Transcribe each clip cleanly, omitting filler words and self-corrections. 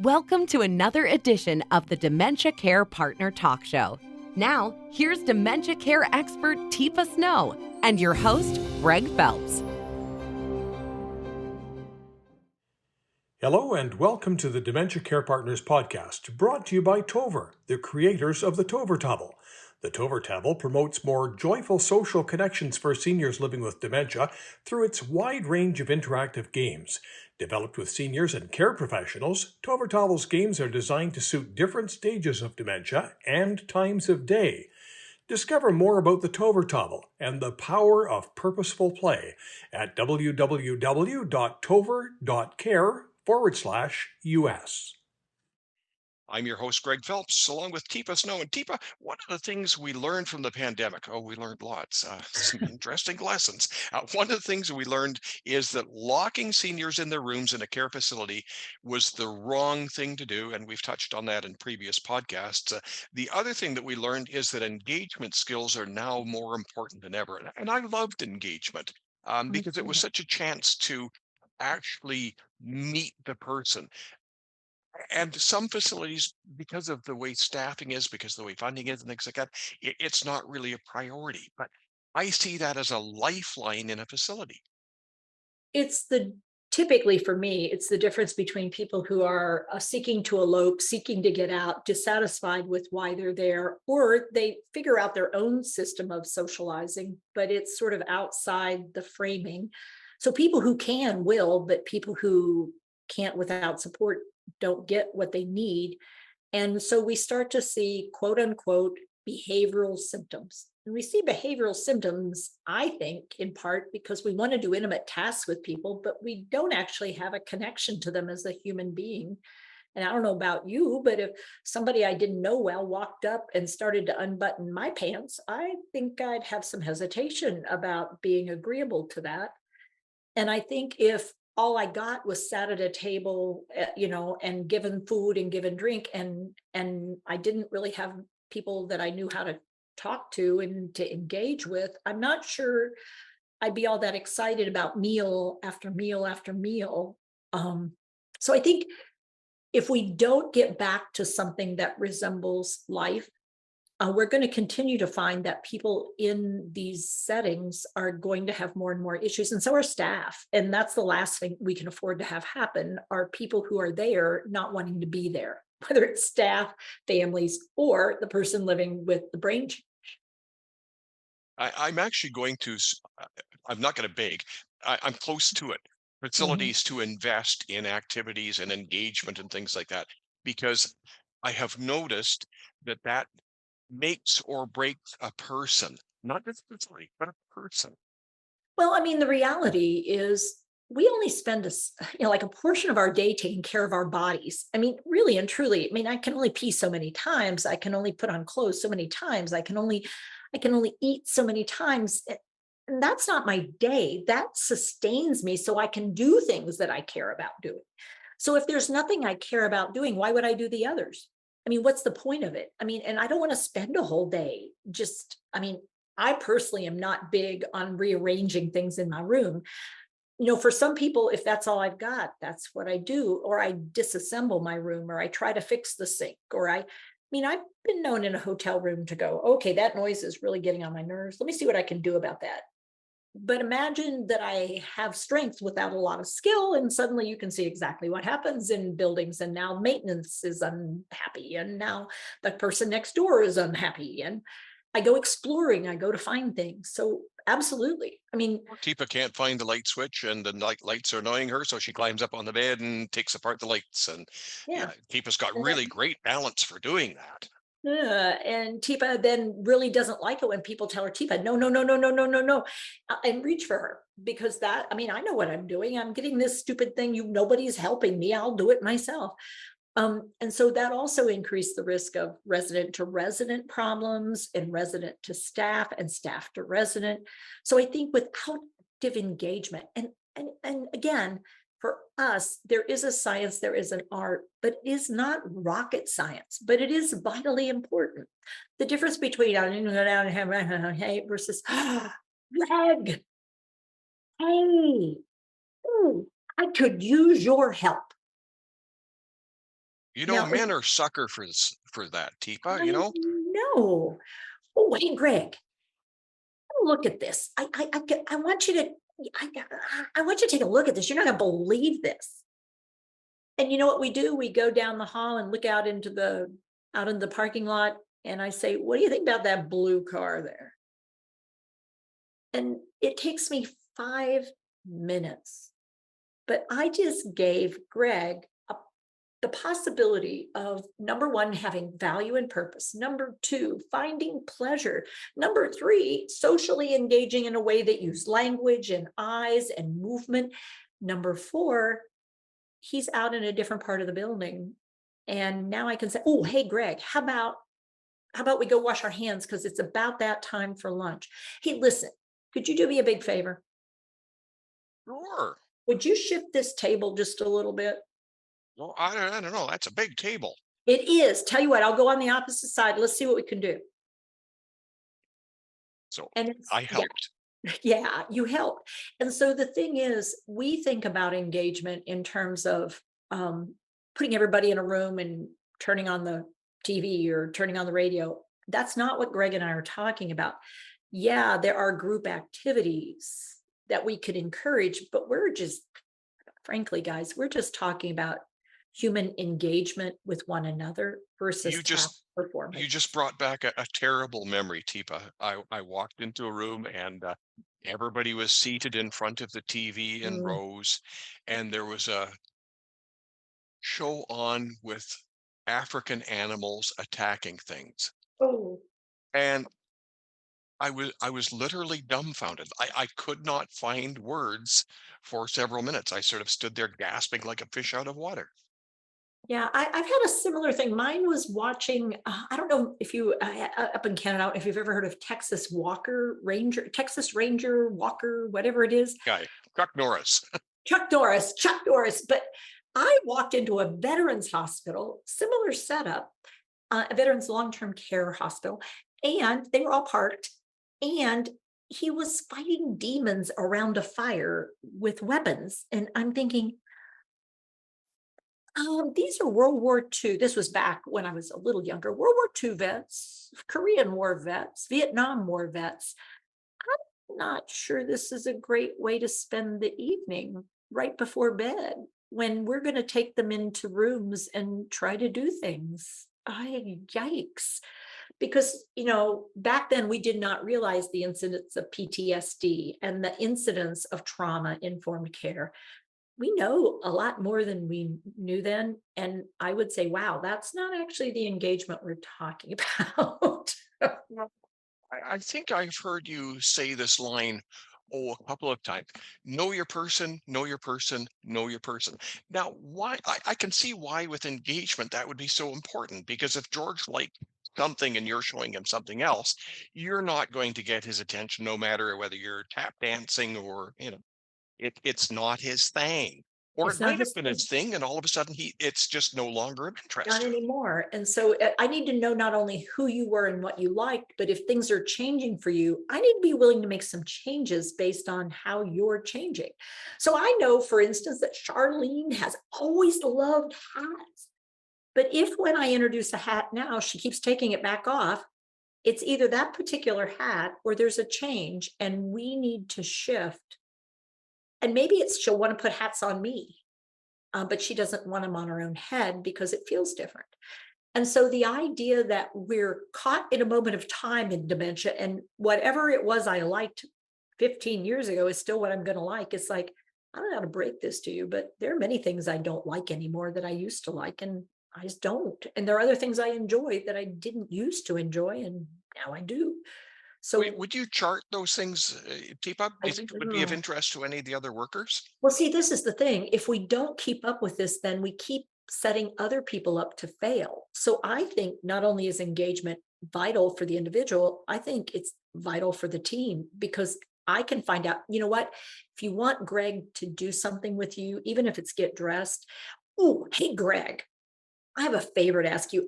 Welcome to another edition of the Dementia Care Partner Talk Show. Now, here's dementia care expert Teepa and your host, Greg Phelps. Hello and welcome to the Dementia Care Partners podcast, brought to you by Tover, the creators of the Tover Table. The Tover Table promotes more joyful social connections for seniors living with dementia through its wide range of interactive games. Developed with seniors and care professionals, Tover Table's games are designed to suit different stages of dementia and times of day. Discover more about the Tover Table and the power of purposeful play at www.tover.care/US. I'm your host, Greg Phelps, along with Teepa Snow. And Teepa, one of the things we learned from the pandemic, we learned lots, some interesting lessons. One of the things we learned is that locking seniors in their rooms in a care facility was the wrong thing to do. And we've touched on that in previous podcasts. The other thing that we learned is that engagement skills are now more important than ever. And I loved engagement because it was such a chance to actually meet the person. And some facilities, because of the way staffing is, because of the way funding is and things like that, it's not really a priority. But I see that as a lifeline in a facility. Typically for me, it's the difference between people who are seeking to elope, seeking to get out, dissatisfied with why they're there, or they figure out their own system of socializing, but it's sort of outside the framing. So people who can will, but people who can't without support don't get what they need. And so we start to see quote unquote behavioral symptoms. And we see behavioral symptoms, I think, in part because we want to do intimate tasks with people, but we don't actually have a connection to them as a human being. And I don't know about you, but if somebody I didn't know well walked up and started to unbutton my pants, I think I'd have some hesitation about being agreeable to that. And I think if all I got was sat at a table, and given food and given drink, and I didn't really have people that I knew how to talk to and to engage with, I'm not sure I'd be all that excited about meal after meal after meal. So I think if we don't get back to something that resembles life, we're going to continue to find that people in these settings are going to have more and more issues, and so are staff. And that's the last thing we can afford to have happen, are people who are there not wanting to be there, whether it's staff, families, or the person living with the brain change. I'm actually I'm not going to beg, I'm close to it. Facilities to invest in activities and engagement and things like that, because I have noticed that makes or breaks a person, not just a facility, but a person. Well, I mean, the reality is we only spend like a portion of our day taking care of our bodies. I mean, really and truly, I mean, I can only pee so many times. I can only put on clothes so many times. I can only eat so many times. And that's not my day. That sustains me so I can do things that I care about doing. So if there's nothing I care about doing, why would I do the others? I mean, what's the point of it? I mean, and I don't want to spend a whole day I personally am not big on rearranging things in my room. For some people, if that's all I've got, that's what I do. Or I disassemble my room, or I try to fix the sink, I've been known in a hotel room to go, okay, that noise is really getting on my nerves. Let me see what I can do about that. But imagine that I have strength without a lot of skill, and suddenly you can see exactly what happens in buildings. And now maintenance is unhappy, and now the person next door is unhappy. And I go exploring, I go to find things. So absolutely. I mean, Teepa can't find the light switch, and the lights are annoying her, so she climbs up on the bed and takes apart the lights. And yeah. Teepa's got And really great balance for doing that. And Teepa then really doesn't like it when people tell her, Teepa, no, no, no, no, no, no, no, no, and reach for her, because I know what I'm doing. I'm getting this stupid thing. Nobody's helping me. I'll do it myself. And so that also increased the risk of resident to resident problems, and resident to staff, and staff to resident. So I think without active engagement, and again, for us, there is a science, there is an art, but it is not rocket science, but it is vitally important. The difference between hey versus Greg, hey, ooh, I could use your help. Now, Men are sucker for that, Teepa, I know. Oh, hey, Greg, look at this. I want you to, I, I want you to take a look at this. You're not going to believe this. And you know what we do? We go down the hall and look out in the parking lot. And I say, what do you think about that blue car there? And it takes me 5 minutes. But I just gave Greg the possibility of number one, having value and purpose. Number two, finding pleasure. Number three, socially engaging in a way that uses language and eyes and movement. Number four, he's out in a different part of the building. And now I can say, oh, hey, Greg, how about we go wash our hands? Because it's about that time for lunch. Hey, listen, could you do me a big favor? Sure. Would you shift this table just a little bit? Well, I don't know. That's a big table. It is. Tell you what, I'll go on the opposite side. Let's see what we can do. So And it's, I yeah, helped. yeah, you help. And so the thing is, we think about engagement in terms of putting everybody in a room and turning on the TV or turning on the radio. That's not what Greg and I are talking about. Yeah, there are group activities that we could encourage, but we're just, frankly, guys, we're just talking about human engagement with one another versus You task just performance. you just brought back a terrible memory, Teepa. I walked into a room and everybody was seated in front of the TV in Mm. rows, and there was a show on with African animals attacking things. Oh, And I was literally dumbfounded. I could not find words for several minutes. I sort of stood there gasping like a fish out of water. yeah, I've had a similar thing. Mine was watching, I don't know if you, up in Canada, I don't know if you've ever heard of Texas Ranger Walker, whatever it is. Guy, Chuck Norris. Chuck Norris. But I walked into a veterans hospital, similar setup, a veterans long-term care hospital, and they were all parked. And he was fighting demons around a fire with weapons. And I'm thinking, these are World War II. This was back when I was a little younger. World War II vets, Korean War vets, Vietnam War vets. I'm not sure this is a great way to spend the evening right before bed when we're going to take them into rooms and try to do things. Yikes. Because, back then we did not realize the incidence of PTSD and the incidence of trauma informed care. We know a lot more than we knew then. And I would say, wow, that's not actually the engagement we're talking about. Well, I think I've heard you say this line, oh, a couple of times. Know your person, know your person, know your person. Now, why I can see why with engagement that would be so important, because if George liked something and you're showing him something else, you're not going to get his attention no matter whether you're tap dancing or, it's not his thing. Or It's it not might have his been thing. his thing, and all of a sudden it's just no longer of Not interest. anymore. And so I need to know not only who you were and what you liked, but if things are changing for you, I need to be willing to make some changes based on how you're changing. So I know, for instance, that Charlene has always loved hats. But if when I introduce a hat now, she keeps taking it back off, it's either that particular hat or there's a change and we need to shift. And maybe it's she'll want to put hats on me, but she doesn't want them on her own head because it feels different. And so the idea that we're caught in a moment of time in dementia and whatever it was I liked 15 years ago is still what I'm going to like. It's like, I don't know how to break this to you, but there are many things I don't like anymore that I used to like, and I just don't. And there are other things I enjoy that I didn't used to enjoy, and now I do. So Would you chart those things, Teepa? Do I you think it would be of do. interest to any of the other workers? Well, see, this is the thing. If we don't keep up with this, then we keep setting other people up to fail. So I think not only is engagement vital for the individual, I think it's vital for the team because I can find out, you know what, if you want Greg to do something with you, even if it's get dressed, oh, hey, Greg, I have a favor to ask you.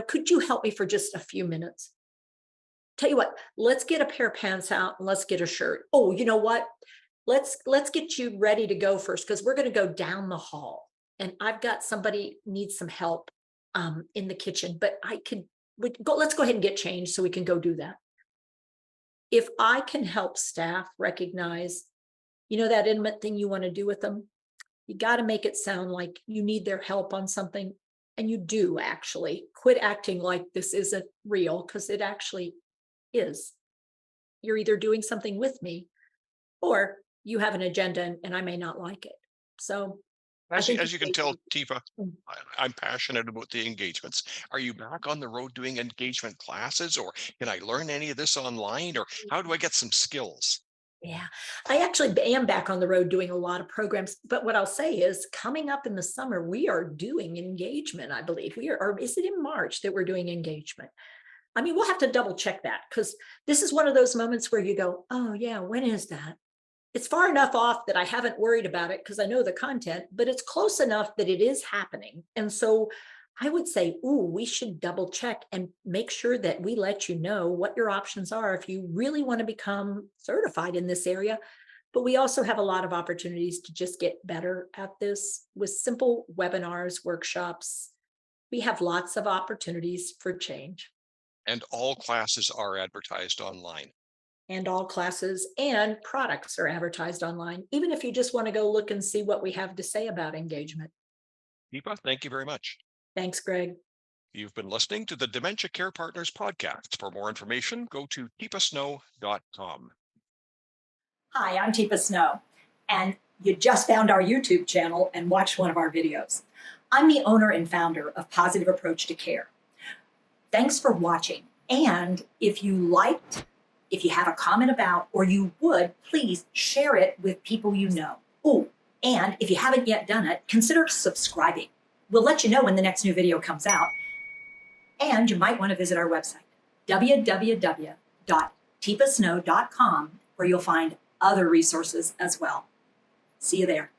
Could you help me for just a few minutes? Tell you what, let's get a pair of pants out and let's get a shirt. Oh, you know what? Let's get you ready to go first because we're going to go down the hall. and I've got somebody needs some help in the kitchen, but let's go ahead and get changed so we can go do that. If I can help staff recognize, that intimate thing you want to do with them, you got to make it sound like you need their help on something. And you do actually quit acting like this isn't real, because it actually is. You're either doing something with me or you have an agenda and I may not like it. So I think As you can tell, Teepa, Mm. I'm passionate about the engagements. Are you back on the road doing engagement classes, or can I learn any of this online, or how do I get some skills? Yeah, I actually am back on the road doing a lot of programs. But what I'll say is, coming up in the summer, we are doing engagement, I believe. Or is it in March that we're doing engagement? I mean, we'll have to double check that, because this is one of those moments where you go, oh, yeah, when is that? It's far enough off that I haven't worried about it because I know the content, but it's close enough that it is happening. And so I would say, ooh, we should double check and make sure that we let you know what your options are if you really want to become certified in this area. But we also have a lot of opportunities to just get better at this with simple webinars, workshops. We have lots of opportunities for change. And all classes are advertised online. And all classes and products are advertised online, even if you just want to go look and see what we have to say about engagement. Teepa, thank you very much. Thanks, Greg. You've been listening to the Dementia Care Partners podcast. For more information, go to teepasnow.com. Hi, I'm Teepa Snow, and you just found our YouTube channel and watched one of our videos. I'm the owner and founder of Positive Approach to Care. Thanks for watching, and if you liked, if you have a comment about, or you would, please share it with people you know. Oh, and if you haven't yet done it, consider subscribing. We'll let you know when the next new video comes out. And you might want to visit our website, www.teepasnow.com, where you'll find other resources as well. See you there.